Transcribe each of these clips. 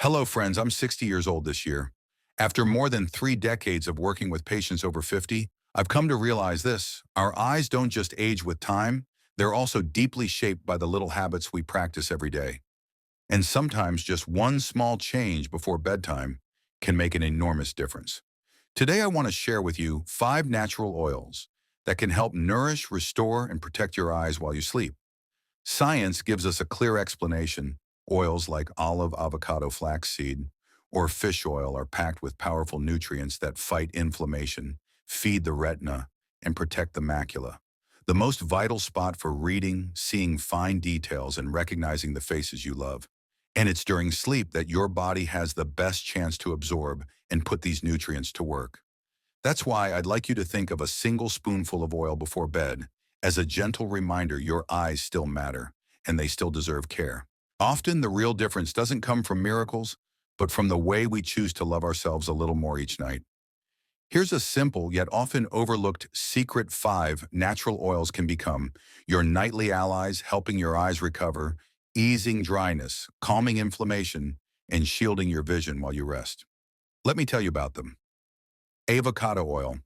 Hello, friends. I'm 60 years old this year. After more than 3 decades of working with patients over 50, I've come to realize this. Our eyes don't just age with time, they're also deeply shaped by the little habits we practice every day. And sometimes just one small change before bedtime can make an enormous difference. Today, I want to share with you 5 natural oils that can help nourish, restore, and protect your eyes while you sleep. Science gives us a clear explanation. Oils like olive, avocado, flaxseed, or fish oil are packed with powerful nutrients that fight inflammation, feed the retina, and protect the macula, the most vital spot for reading, seeing fine details, and recognizing the faces you love. And it's during sleep that your body has the best chance to absorb and put these nutrients to work. That's why I'd like you to think of a single spoonful of oil before bed as a gentle reminder your eyes still matter and they still deserve care. Often the real difference doesn't come from miracles, but from the way we choose to love ourselves a little more each night. Here's a simple yet often overlooked secret 5 natural oils can become your nightly allies, helping your eyes recover, easing dryness, calming inflammation, and shielding your vision while you rest. Let me tell you about them. Avocado oil.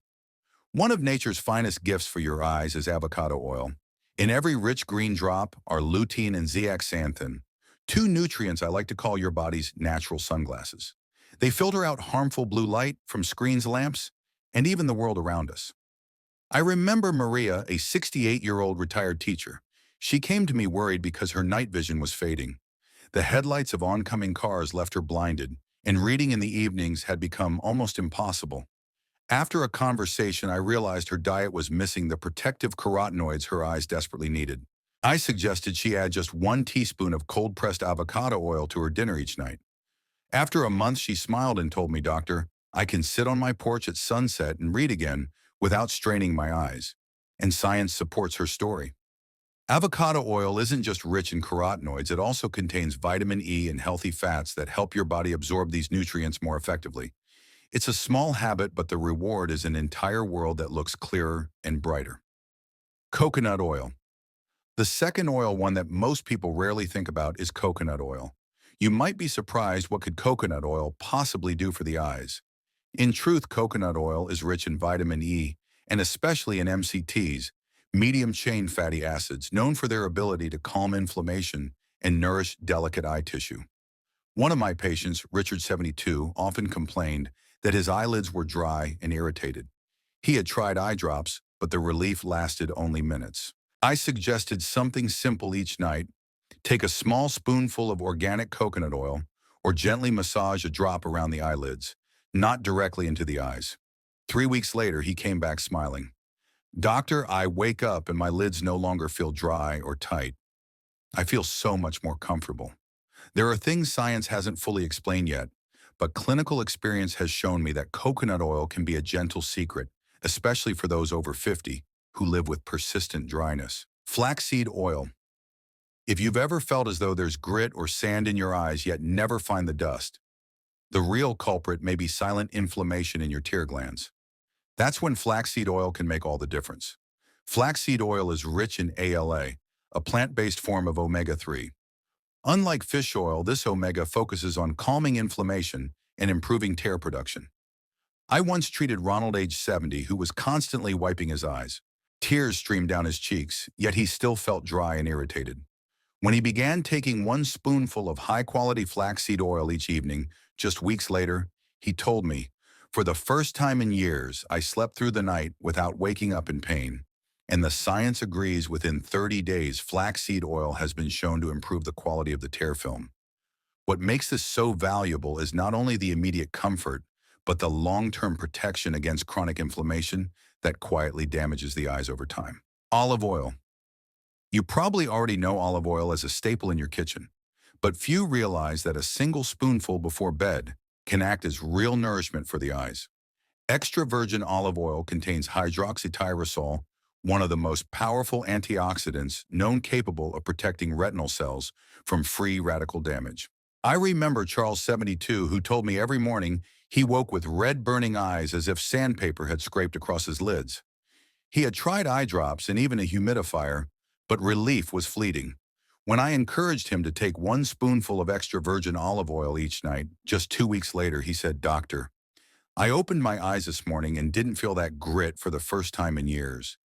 One of nature's finest gifts for your eyes is avocado oil. In every rich green drop are lutein and zeaxanthin, 2 nutrients I like to call your body's natural sunglasses. They filter out harmful blue light from screens, lamps, and even the world around us. I remember Maria, a 68-year-old retired teacher. She came to me worried because her night vision was fading. The headlights of oncoming cars left her blinded, and reading in the evenings had become almost impossible. After a conversation, I realized her diet was missing the protective carotenoids her eyes desperately needed. I suggested she add just 1 teaspoon of cold-pressed avocado oil to her dinner each night. After a month, she smiled and told me, "Doctor, I can sit on my porch at sunset and read again without straining my eyes." And science supports her story. Avocado oil isn't just rich in carotenoids, it also contains vitamin E and healthy fats that help your body absorb these nutrients more effectively. It's a small habit, but the reward is an entire world that looks clearer and brighter. Coconut oil. The second oil, one that most people rarely think about, is coconut oil. You might be surprised what could coconut oil possibly do for the eyes. In truth, coconut oil is rich in vitamin E, and especially in MCTs, medium-chain fatty acids, known for their ability to calm inflammation and nourish delicate eye tissue. One of my patients, Richard 72, often complained that his eyelids were dry and irritated. He had tried eye drops, but the relief lasted only minutes. I suggested something simple each night. Take a small spoonful of organic coconut oil or gently massage a drop around the eyelids, not directly into the eyes. 3 weeks later, he came back smiling. "Doctor, I wake up and my lids no longer feel dry or tight. I feel so much more comfortable." There are things science hasn't fully explained yet, but clinical experience has shown me that coconut oil can be a gentle secret, especially for those over 50 who live with persistent dryness. Flaxseed oil. If you've ever felt as though there's grit or sand in your eyes yet never find the dust, the real culprit may be silent inflammation in your tear glands. That's when flaxseed oil can make all the difference. Flaxseed oil is rich in ALA, a plant-based form of omega-3. Unlike fish oil, this omega focuses on calming inflammation and improving tear production. I once treated Ronald, age 70, who was constantly wiping his eyes. Tears streamed down his cheeks, yet he still felt dry and irritated. When he began taking 1 spoonful of high-quality flaxseed oil each evening, just weeks later, he told me, "For the first time in years, I slept through the night without waking up in pain." And the science agrees, within 30 days, flaxseed oil has been shown to improve the quality of the tear film. What makes this so valuable is not only the immediate comfort, but the long-term protection against chronic inflammation that quietly damages the eyes over time. Olive oil. You probably already know olive oil as a staple in your kitchen, but few realize that a single spoonful before bed can act as real nourishment for the eyes. Extra virgin olive oil contains hydroxytyrosol, one of the most powerful antioxidants known capable of protecting retinal cells from free radical damage. I remember Charles, 72, who told me every morning he woke with red burning eyes as if sandpaper had scraped across his lids. He had tried eye drops and even a humidifier, but relief was fleeting. When I encouraged him to take 1 spoonful of extra virgin olive oil each night, just 2 weeks later, he said, "Doctor, I opened my eyes this morning and didn't feel that grit for the first time in years."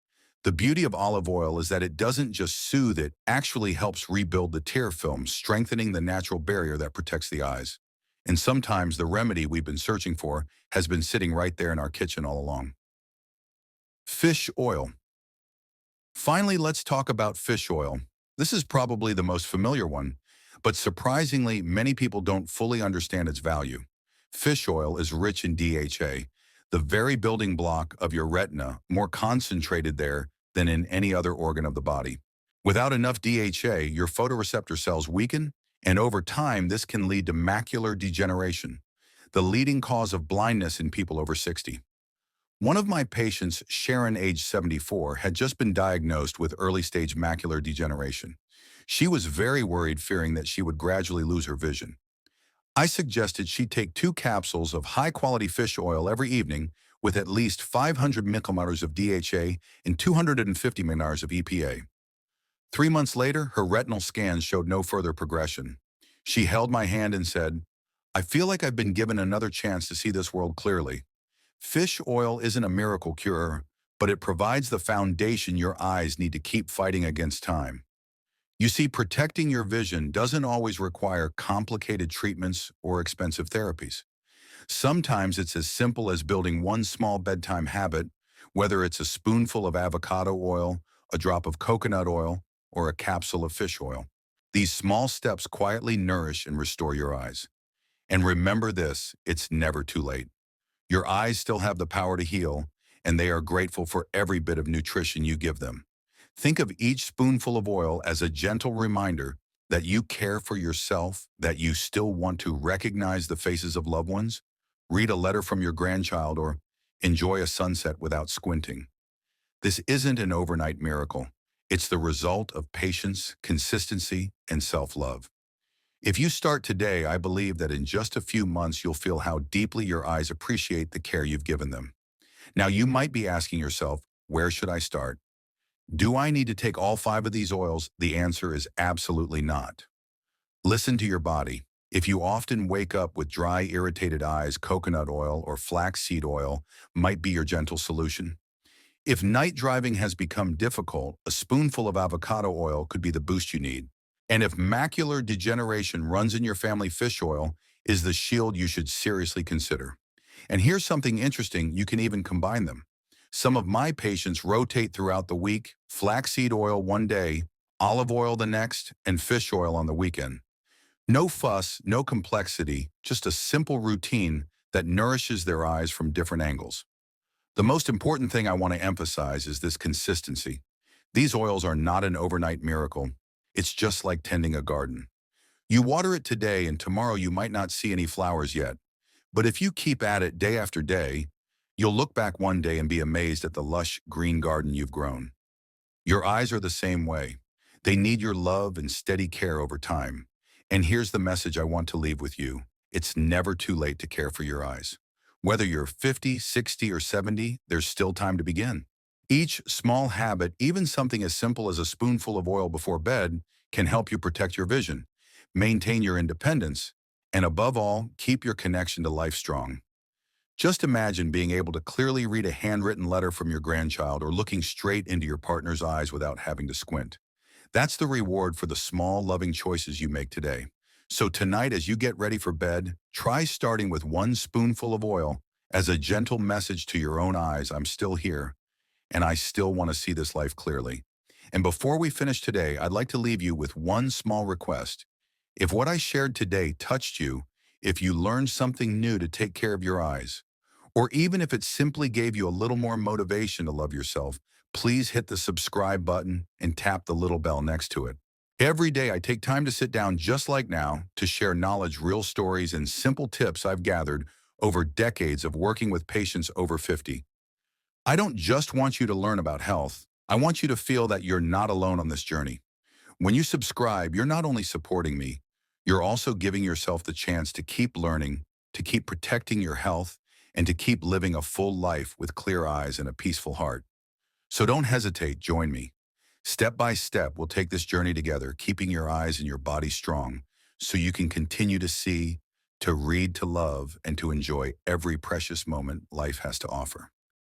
The beauty of olive oil is that it doesn't just soothe, it actually helps rebuild the tear film, strengthening the natural barrier that protects the eyes. And sometimes the remedy we've been searching for has been sitting right there in our kitchen all along. Fish oil. Finally, let's talk about fish oil. This is probably the most familiar one, but surprisingly, many people don't fully understand its value. Fish oil is rich in DHA, the very building block of your retina, more concentrated there than in any other organ of the body. Without enough DHA, your photoreceptor cells weaken, and over time, this can lead to macular degeneration, the leading cause of blindness in people over 60. One of my patients, Sharon, age 74, had just been diagnosed with early-stage macular degeneration. She was very worried, fearing that she would gradually lose her vision. I suggested she take 2 capsules of high-quality fish oil every evening with at least 500 micromolars of DHA and 250 micromolars of EPA. 3 months later, her retinal scans showed no further progression. She held my hand and said, "I feel like I've been given another chance to see this world clearly." Fish oil isn't a miracle cure, but it provides the foundation your eyes need to keep fighting against time. You see, protecting your vision doesn't always require complicated treatments or expensive therapies. Sometimes it's as simple as building one small bedtime habit, whether it's a spoonful of avocado oil, a drop of coconut oil, or a capsule of fish oil. These small steps quietly nourish and restore your eyes. And remember this, it's never too late. Your eyes still have the power to heal, and they are grateful for every bit of nutrition you give them. Think of each spoonful of oil as a gentle reminder that you care for yourself, that you still want to recognize the faces of loved ones, read a letter from your grandchild, or enjoy a sunset without squinting. This isn't an overnight miracle. It's the result of patience, consistency, and self-love. If you start today, I believe that in just a few months, you'll feel how deeply your eyes appreciate the care you've given them. Now, you might be asking yourself, where should I start? Do I need to take all 5 of these oils? The answer is absolutely not. Listen to your body. If you often wake up with dry, irritated eyes, coconut oil or flaxseed oil might be your gentle solution. If night driving has become difficult, a spoonful of avocado oil could be the boost you need. And if macular degeneration runs in your family, fish oil is the shield you should seriously consider. And here's something interesting, you can even combine them. Some of my patients rotate throughout the week, flaxseed oil one day, olive oil the next, and fish oil on the weekend. No fuss, no complexity, just a simple routine that nourishes their eyes from different angles. The most important thing I want to emphasize is this consistency. These oils are not an overnight miracle. It's just like tending a garden. You water it today and tomorrow you might not see any flowers yet. But if you keep at it day after day, you'll look back one day and be amazed at the lush green garden you've grown. Your eyes are the same way. They need your love and steady care over time. And here's the message I want to leave with you. It's never too late to care for your eyes. Whether you're 50, 60, or 70, there's still time to begin. Each small habit, even something as simple as a spoonful of oil before bed, can help you protect your vision, maintain your independence, and above all, keep your connection to life strong. Just imagine being able to clearly read a handwritten letter from your grandchild or looking straight into your partner's eyes without having to squint. That's the reward for the small, loving choices you make today. So tonight, as you get ready for bed, try starting with 1 spoonful of oil as a gentle message to your own eyes. I'm still here, and I still want to see this life clearly. And before we finish today, I'd like to leave you with one small request. If what I shared today touched you, if you learned something new to take care of your eyes, or even if it simply gave you a little more motivation to love yourself, please hit the subscribe button and tap the little bell next to it. Every day I take time to sit down just like now to share knowledge, real stories, and simple tips I've gathered over decades of working with patients over 50. I don't just want you to learn about health. I want you to feel that you're not alone on this journey. When you subscribe, you're not only supporting me, you're also giving yourself the chance to keep learning, to keep protecting your health, and to keep living a full life with clear eyes and a peaceful heart. So don't hesitate, join me. Step by step, we'll take this journey together, keeping your eyes and your body strong so you can continue to see, to read, to love, and to enjoy every precious moment life has to offer.